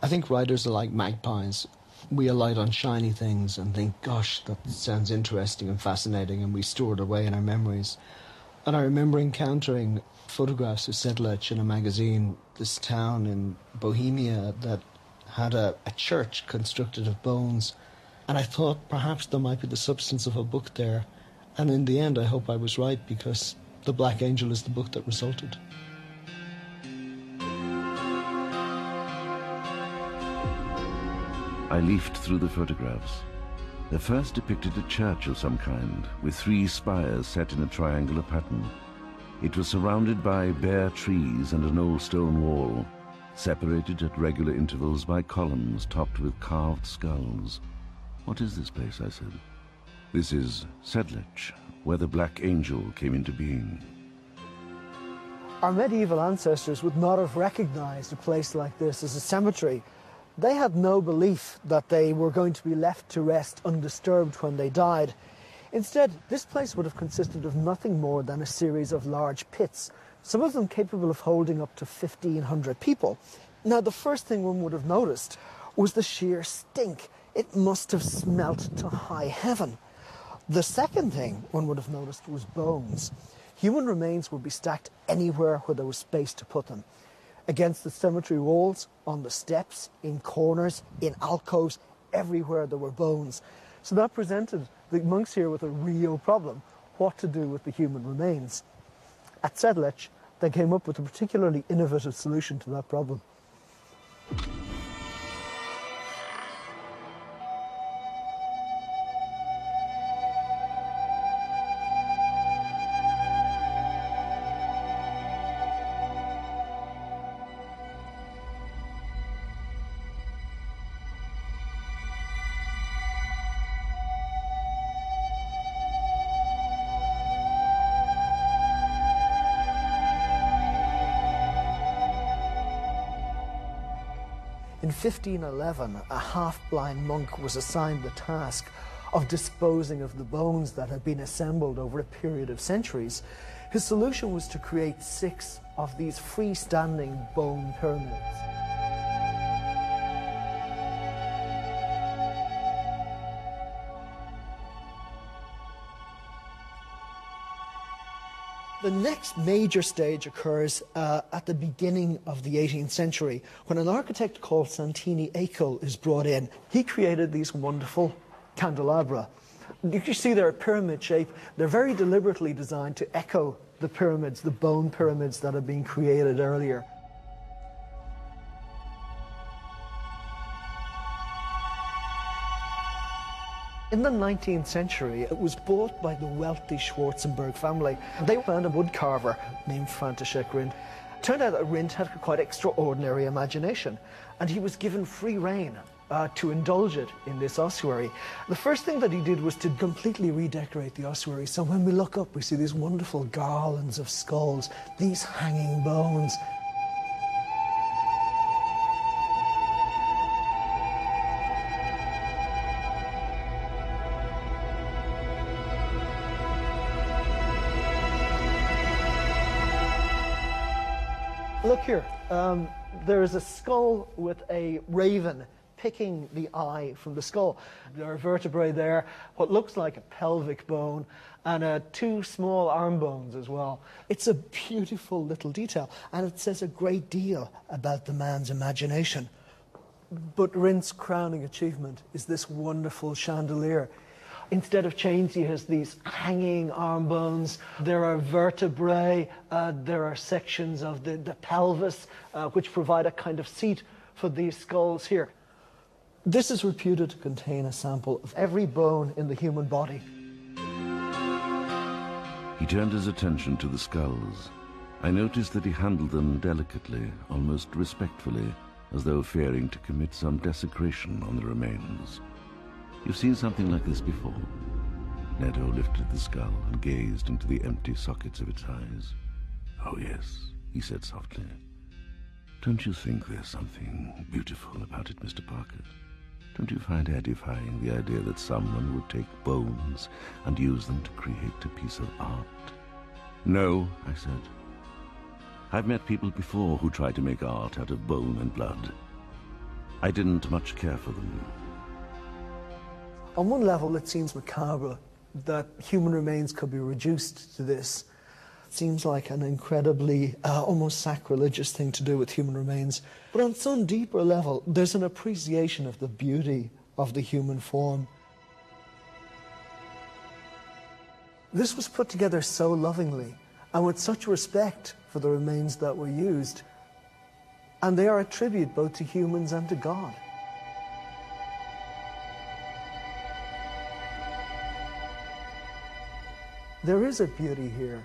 I think writers are like magpies. We alight on shiny things and think, gosh, that sounds interesting and fascinating, and we store it away in our memories. And I remember encountering photographs of Sedlec in a magazine, this town in Bohemia that had a church constructed of bones. And I thought perhaps there might be the substance of a book there. And in the end, I hope I was right, because The Black Angel is the book that resulted. I leafed through the photographs. The first depicted a church of some kind, with 3 spires set in a triangular pattern. It was surrounded by bare trees and an old stone wall, separated at regular intervals by columns topped with carved skulls. "What is this place?" I said. "This is Sedlec, where the Black Angel came into being." Our medieval ancestors would not have recognized a place like this as a cemetery. They had no belief that they were going to be left to rest undisturbed when they died. Instead, this place would have consisted of nothing more than a series of large pits, some of them capable of holding up to 1,500 people. Now, the first thing one would have noticed was the sheer stink. It must have smelt to high heaven. The second thing one would have noticed was bones. Human remains would be stacked anywhere where there was space to put them. Against the cemetery walls, on the steps, in corners, in alcoves, everywhere there were bones. So that presented the monks here with a real problem: what to do with the human remains. At Sedlec, they came up with a particularly innovative solution to that problem. In 1511, a half-blind monk was assigned the task of disposing of the bones that had been assembled over a period of centuries. His solution was to create 6 of these freestanding bone pyramids. The next major stage occurs at the beginning of the 18th century, when an architect called Santini Acol is brought in. He created these wonderful candelabra. You can see they're a pyramid shape. They're very deliberately designed to echo the pyramids, the bone pyramids that had been created earlier. In the 19th century, it was bought by the wealthy Schwarzenberg family. They found a woodcarver named František Rindt. Turned out that Rindt had a quite extraordinary imagination, and he was given free rein to indulge it in this ossuary. The first thing that he did was to completely redecorate the ossuary. So when we look up, we see these wonderful garlands of skulls, these hanging bones. Look here, there is a skull with a raven picking the eye from the skull. There are vertebrae there, what looks like a pelvic bone, and 2 small arm bones as well. It's a beautiful little detail, and it says a great deal about the man's imagination. But Rindt's crowning achievement is this wonderful chandelier. Instead of chains, he has these hanging arm bones. There are vertebrae. There are sections of the pelvis, which provide a kind of seat for these skulls here. This is reputed to contain a sample of every bone in the human body. He turned his attention to the skulls. I noticed that he handled them delicately, almost respectfully, as though fearing to commit some desecration on the remains. "You've seen something like this before?" Neto lifted the skull and gazed into the empty sockets of its eyes. "Oh, yes," he said softly. "Don't you think there's something beautiful about it, Mr. Parker? Don't you find edifying the idea that someone would take bones and use them to create a piece of art?" "No," I said. "I've met people before who tried to make art out of bone and blood." I didn't much care for them. On one level, it seems macabre that human remains could be reduced to this. It seems like an incredibly, almost sacrilegious thing to do with human remains. But on some deeper level, there's an appreciation of the beauty of the human form. This was put together so lovingly and with such respect for the remains that were used. And they are a tribute both to humans and to God. There is a beauty here